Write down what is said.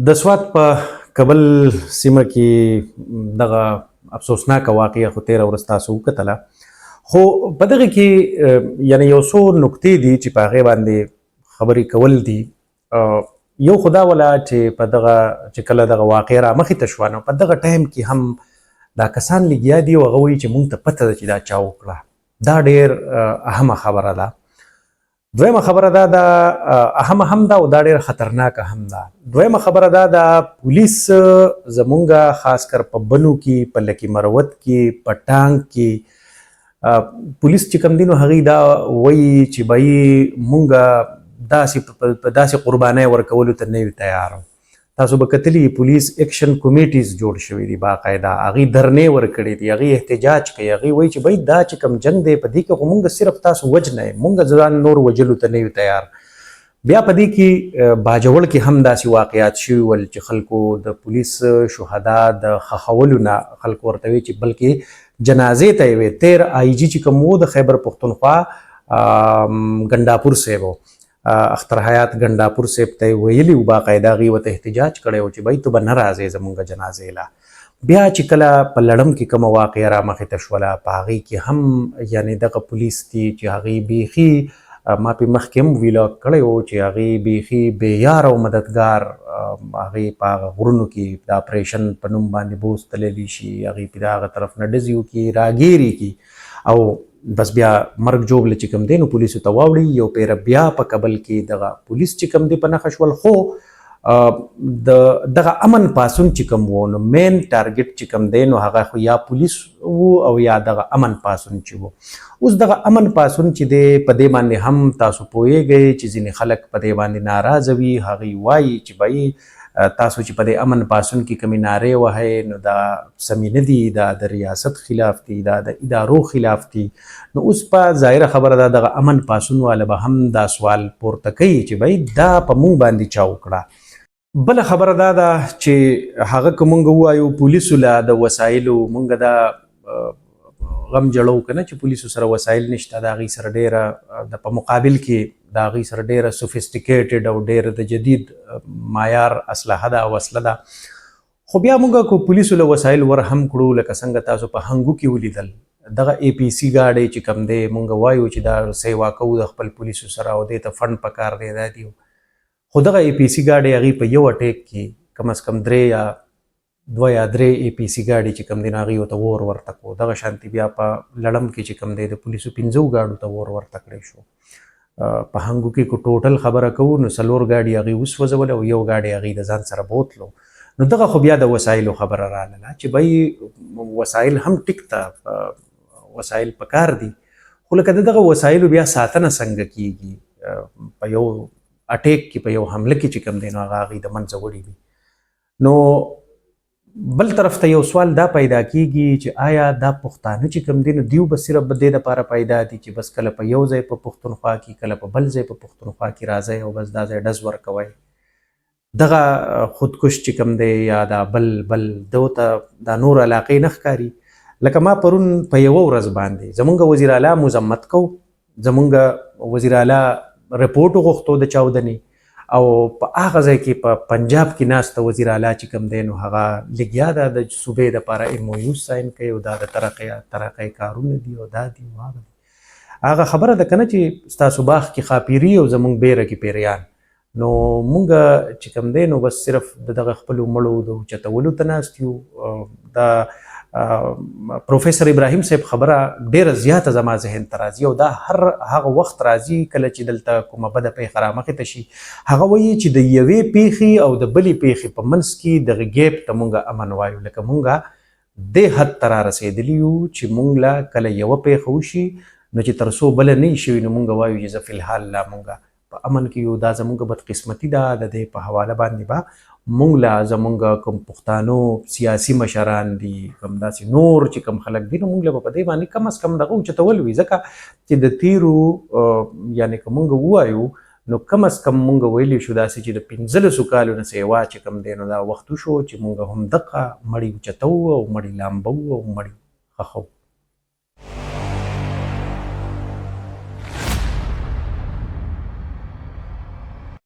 د سوات په کابل سیمه کې دغه افسوسناک واقعه خو تیره ورځ تاسو وکتله، خو په دغه کې یعنی یو څو نکتې دي چې په هغې باندې خبرې کول دي. یو خو دا وله چې په دغه چې کله دغه واقعه رامخې ته شوه، نو په دغه ټایم کې هم دا کسان لګیا دي او هغه وایي چې مونږ ته پته ده چې دا چا وکړه. دا ډېر اهمه خبره ده. دویمه خبره دا ده، اهمه هم ده او دا ډېره خطرناکه هم ده. دویمه خبره دا ده، پولیس زمونږ خاص کر په بنو کې، په لکي مروت کې، په ټانک کې پولیس چې کوم دي نو هغوی دا وایي چې بهی مونږ داسې قربانۍ ورکولو ته نه یو تیار. تاسو به کتلي پولیس اکشن کمیټیز جوړ شوي دي، باقاعده هغوی درنې ورکړي دي، هغوی احتجاج کوي، هغوی وایي چې بهی دا چې کوم جنګ دی په دې کې خو مونږ صرف تاسو وجنه یې، مونږ ځان نور وجلو ته نه یو تیار. بیا په دې کې باجوړ کې هم داسې واقعات شوي ول چې خلکو د پولیس شهدا د ښخولو نه خلکو ورته وایي چې بلکې جنازې ته یې وې. تیر آی جي چې کوم و د خیبر پښتونخوا ګنډاپور صاحب و، اختر حیات ګنډاپور صاحب ته یې ویلي و، باقاعده هغوی ورته احتجاج کړی و چې بهی ته به نه راځې زمونږ جنازې له. بیا چې کله په لړم کې کومه واقعه رامخې ته شوله، په هغې کې هم یعنې دغه پولیس دي چې هغوی بیخي ما پې مخکې هم ویله کړی و چې هغوی بیخي بېیاره او مددګار، هغوی په هغه غرونو کې د اپریشن په نوم باندې بوس تللی شي، هغوی پې د هغه طرف نه ډزې وکړي، راګیرې کړي او بس بیا مرګ جوړله چې کوم دی نو پولیسو ته واوړي. یو پیره بیا په کابل کې دغه پولیس چې کوم دی په نښه شول، خو دغه امن پاسون چې کوم و نو مین ټارګټ چې کوم دی نو هغه خو یا پولیس و او یا دغه امن پاسون چې و. اوس دغه امن پاسون چې دی په دې باندې هم تاسو پوهیږئ چې ځینې خلک په دې باندې ناراضه وي، هغوی وایي چې بهی تاسو چې په دې امن پاسون کې کومې نارې وهئ نو دا سمې نه دي، دا د ریاست خلاف دي، دا د ادارو خلاف دي. نو اوس په ظاهره خبره ده دغه امن پاسون والا به هم دا سوال پورته کوي چې بهی دا په مونږ باندې چا وکړه. بله خبره دا ده چې هغه که مونږ ووایو پولیسو له د وسایلو مونږ دا غم جړو که نه چې پولیسو سره وسایل نشته، د هغوی سره ډېره د په مقابل کې د هغوی سره ډېره سوفیسټیکیټډ او ډېره د جدید معیار اسلحه ده او وسله ده. خو بیا مونږ که پولیسو له وسایل ور هم کړو، لکه څنګه تاسو په هنګو کې ولیدل دغه اے پی سی ګاډی چې کوم دی مونږ وایو چې دا سیوا کوو د خپل پولیسو سره او دې ته فنډ پکار دی دا دی، خو دغه اے پی سی ګاډی هغوی په یو اټیک کې کم از کم دوه یا درې اے پی سی ګاډي چې کوم دی نو هغوی ورته اور ورته کړو. دغه شانتې بیا په لړم کې چې کوم دی د پولیسو 5 ګاډو ته اور ورته کړی شو. په هنګو کې که ټوټل خبره کوو نو 4 ګاډي هغوی وسوځول او یو ګاډی هغوی د ځان سره بوتلو. نو دغه خو بیا د وسایلو خبره راغله چې بهی وسایل هم ټیک ته وسایل پکار دي، خو لکه دغه وسایلو بیا ساتنه څنګه کیږي؟ په یو اټیک کې، په یو حمله کې چې کوم دی نو هغه هغوی د منځه وړي وي. نو بل طرف ته یو سوال دا پیدا کیږي چې آیا دا پښتانه چې کوم دي نو دیو به صرف د دې لپاره پیدا دي چې بس کله په یو ځای په پښتونخوا کې، کله په بل ځای په پښتونخوا کې راځئ او بس دا ځای ډز ورکوئ؟ دغه خودکش چې کوم دی یا دا بل دو ته دا نور علاقې نه ښکاري. لکه ما پرون په یوه ورځ باندې زمونږ وزیر اعلی مذمت کو، زمونږ وزیر اعلی رپورټ وغوښتو د چاودنې، او په هغه ځای کې په پنجاب کې ناسته وزیر اعلی چې کوم دی نو هغه لګیا ده د صوبې دپاره ایم او یو ساین کوي او دا د ترقۍ کارونه دي او دا دي او هغه دي. هغه خبره ده که نه چې ستاسو باغ کې ښاپیري او زمونږ بیره کې پیریان، نو مونږ چې کوم دی نو بس صرف د دغه خپلو مړو د اوچتولو ته ناست یو. د پروفیسر ابراهیم صاحب خبره ډیره زیاته زما ذهن ته راځي او دا هغه وخت راځي کله چې دلته کومه بده پیښه رامخې ته شي. هغه وایي چې د یوې پیښې او د بلې پیښې په منځ کې دغه ګیپ ته مونږ امن وایو. لکه مونږ دې حد ته رارسېدلي یو چې مونږ له کله یوه پیښه وشي نو چې تر څو بله نه شوي نو مونږ وایو چې زه فلحال لا مونږ په امن کې یو. دا زمونږ بدقسمتي ده. د دې په حواله باندې به مونږ له زمونږ کوم پښتانو سیاسي مشران دي، کوم داسې نور چې کوم خلک دي، نو مونږ له به په دې باندې کم از کم دغه اوچتول وي، ځکه چې د تیرو یعنې که مونږ ووایو نو کم از کم مونږ ویلی شو داسې چې د 15 کالو نه سیوا چې کوم دی نو دا وخت وشو چې مونږ هم دغه مړي اوچتو او مړي لامبو او مړي ښخو.